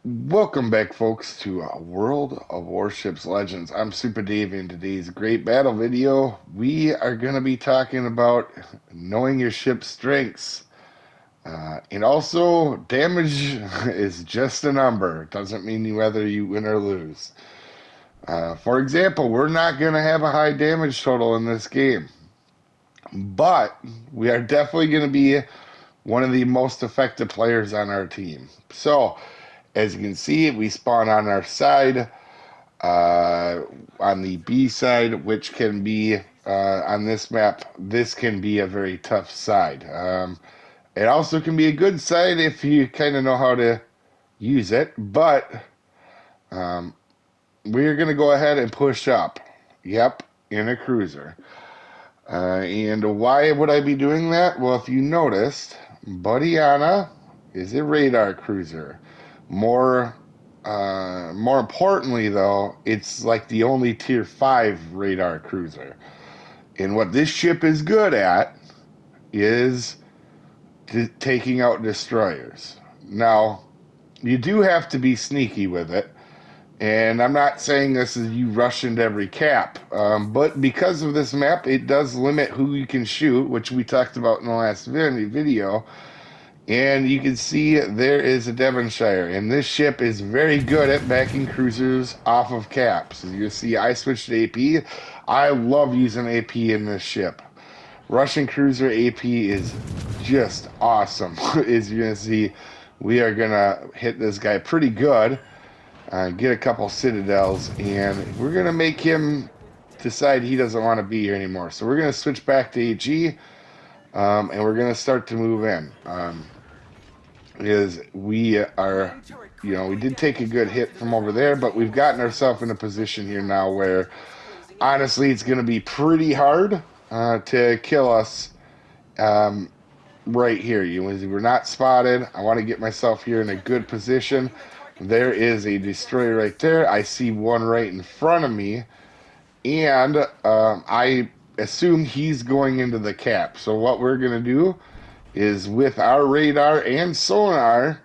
Welcome back, folks, to World of Warships Legends. I'm Soopa-Dave. In today's great battle video, we are going to be talking about knowing your ship's strengths. And also, damage is just a number. It doesn't mean whether you win or lose. For example, we're not going to have a high damage total in this game. But we are definitely going to be one of the most effective players on our team. So, as you can see, we spawn on our side, on the B side, which can be, on this map, this can be a very tough side. It also can be a good side if you kind of know how to use it, but we're going to go ahead and push up. Yep, in a cruiser. And why would I be doing that? Well, if you noticed, Budyonny is a radar cruiser. More importantly, though, it's like the only tier 5 radar cruiser. And what this ship is good at is taking out destroyers. Now, you do have to be sneaky with it. And I'm not saying this is you rush into every cap, but because of this map, it does limit who you can shoot, which we talked about in the last video. And you can see there is a Devonshire, and this ship is very good at backing cruisers off of caps. As you can see, I switched to AP. I love using AP in this ship. Russian cruiser AP is just awesome. As you can see, we are going to hit this guy pretty good. Get a couple citadels, and we're going to make him decide he doesn't want to be here anymore. So we're going to switch back to AG, and we're going to start to move in. We are, we did take a good hit from over there, but we've gotten ourselves in a position here now where, honestly, it's going to be pretty hard to kill us right here. We're not spotted. I want to get myself here in a good position. There is a destroyer right there. I see one right in front of me, and I assume he's going into the cap. So what we're going to do is, with our radar and sonar,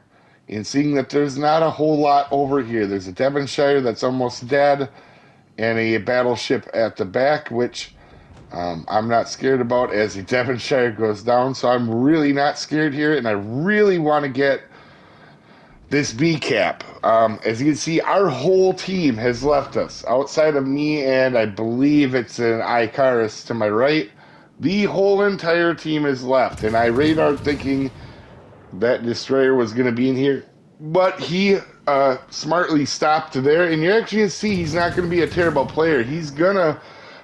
and seeing that there's not a whole lot over here. There's a Devonshire that's almost dead, and a battleship at the back, which I'm not scared about as the Devonshire goes down. So I'm really not scared here, and I really want to get this B cap. As you can see, our whole team has left us. Outside of me, and I believe it's an Icarus to my right, the whole entire team is left. And I radar thinking that destroyer was going to be in here, but he smartly stopped there. And you're actually going to see he's not going to be a terrible player. He's going to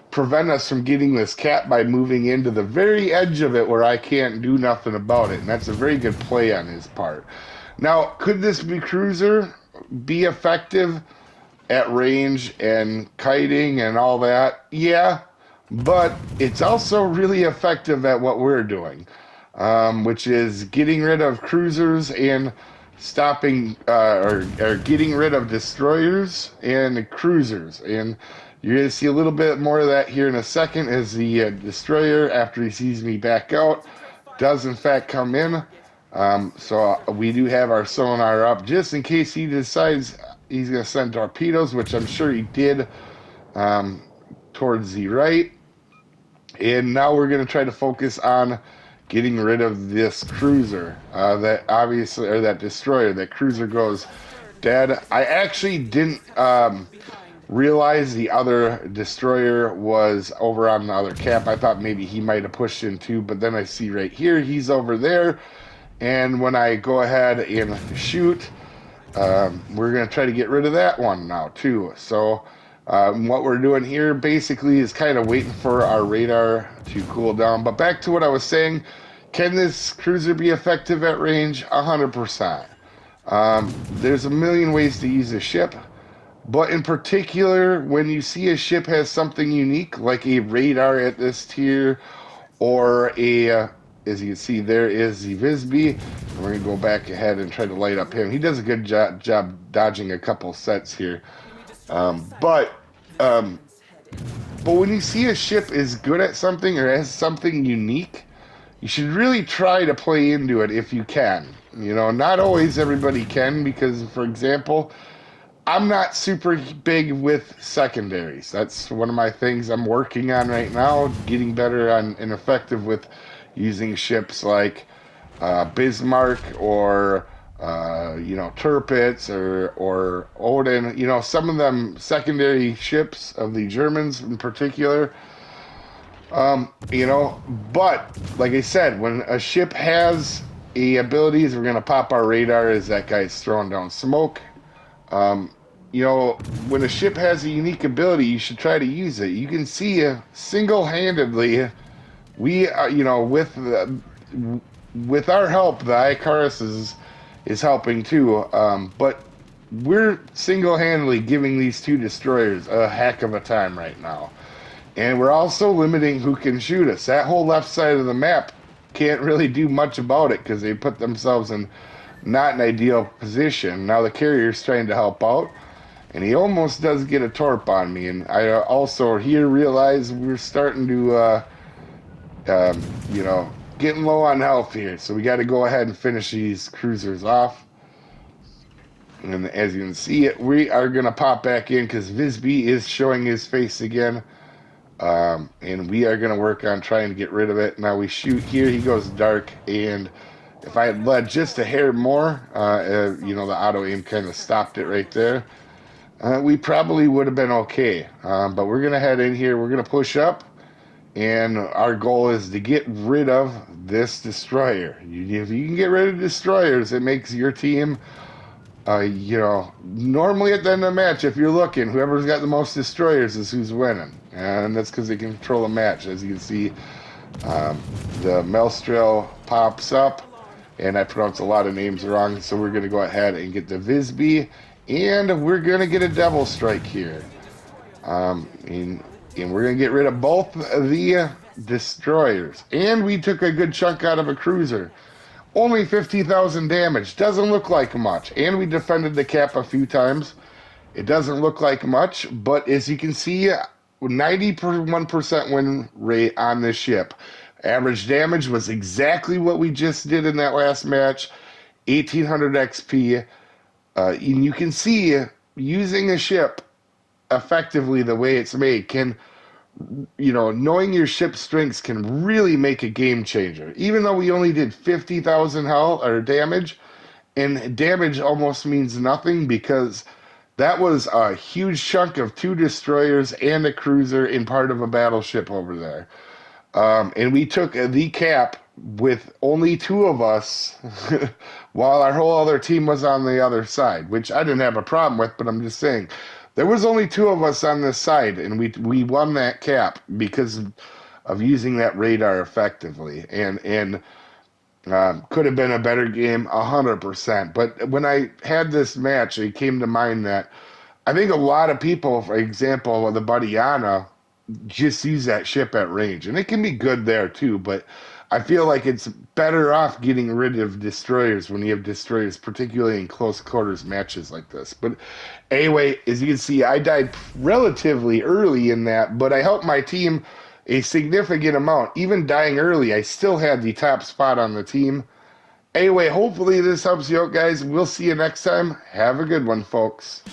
prevent us from getting this cap by moving into the very edge of it where I can't do nothing about it. And that's a very good play on his part. Now, could this cruiser be effective at range and kiting and all that? Yeah, but it's also really effective at what we're doing, which is getting rid of cruisers and stopping or getting rid of destroyers and cruisers. And you're going to see a little bit more of that here in a second, as the destroyer, after he sees me back out, does in fact come in. So we do have our sonar up just in case he decides he's going to send torpedoes, which I'm sure he did, towards the right. And now we're going to try to focus on getting rid of this cruiser, that obviously, or that destroyer. That cruiser goes dead. I actually didn't realize the other destroyer was over on the other cap. I thought maybe he might have pushed in too, but then I see right here he's over there. And when I go ahead and shoot, we're going to try to get rid of that one now too. So what we're doing here basically is kind of waiting for our radar to cool down. But back to what I was saying, can this cruiser be effective at range? 100%. There's a million ways to use a ship, but in particular, when you see a ship has something unique, like a radar at this tier, or a as you can see, there is the Visby. We're going to go back ahead and try to light up him. He does a good job dodging a couple sets here. But when you see a ship is good at something or has something unique, you should really try to play into it if you can. You know, not always everybody can because, for example, I'm not super big with secondaries. That's one of my things I'm working on right now, getting better on and effective with using ships like Bismarck or Tirpitz or Odin. You know, some of them secondary ships of the Germans in particular. But like I said, when a ship has abilities, we're gonna pop our radar as that guy's throwing down smoke. Um, when a ship has a unique ability, you should try to use it. You can see single-handedly, we, with our help, the Icarus is helping too. But we're single-handedly giving these two destroyers a heck of a time right now. And we're also limiting who can shoot us. That whole left side of the map can't really do much about it because they put themselves in not an ideal position. Now the carrier's trying to help out, and he almost does get a torp on me. And I also here realize we're starting to, getting low on health here. So we got to go ahead and finish these cruisers off. And as you can see, we are going to pop back in because Visby is showing his face again. And we are going to work on trying to get rid of it. Now we shoot here, he goes dark, and if I had led just a hair more, the auto aim kind of stopped it right there. We probably would have been okay. But we're going to head in here, we're going to push up, and our goal is to get rid of this destroyer. If you can get rid of destroyers, it makes your team, normally at the end of the match, if you're looking, whoever's got the most destroyers is who's winning. And that's because they can control the match. As you can see, the Melstrel pops up, and I pronounce a lot of names wrong, so we're going to go ahead and get the Visby, and we're going to get a Devil Strike here. And we're going to get rid of both the destroyers. And we took a good chunk out of a cruiser. Only 50,000 damage. Doesn't look like much. And we defended the cap a few times. It doesn't look like much, but as you can see, 91% win rate on this ship. Average damage was exactly what we just did in that last match, 1800 XP. And you can see using a ship effectively the way it's made can, knowing your ship's strengths can really make a game changer. Even though we only did 50,000 health or damage, and damage almost means nothing because that was a huge chunk of two destroyers and a cruiser in part of a battleship over there. And we took the cap with only two of us while our whole other team was on the other side, which I didn't have a problem with, but I'm just saying. There was only two of us on this side, and we won that cap because of using that radar effectively. And could have been a better game, 100%. But when I had this match, it came to mind that I think a lot of people, for example, the Budyonny, just use that ship at range. And it can be good there too, but I feel like it's better off getting rid of destroyers when you have destroyers, particularly in close quarters matches like this. But anyway, as you can see, I died relatively early in that, but I helped my team a significant amount. Even dying early, I still had the top spot on the team. Anyway, hopefully this helps you out, guys. We'll see you next time. Have a good one, folks.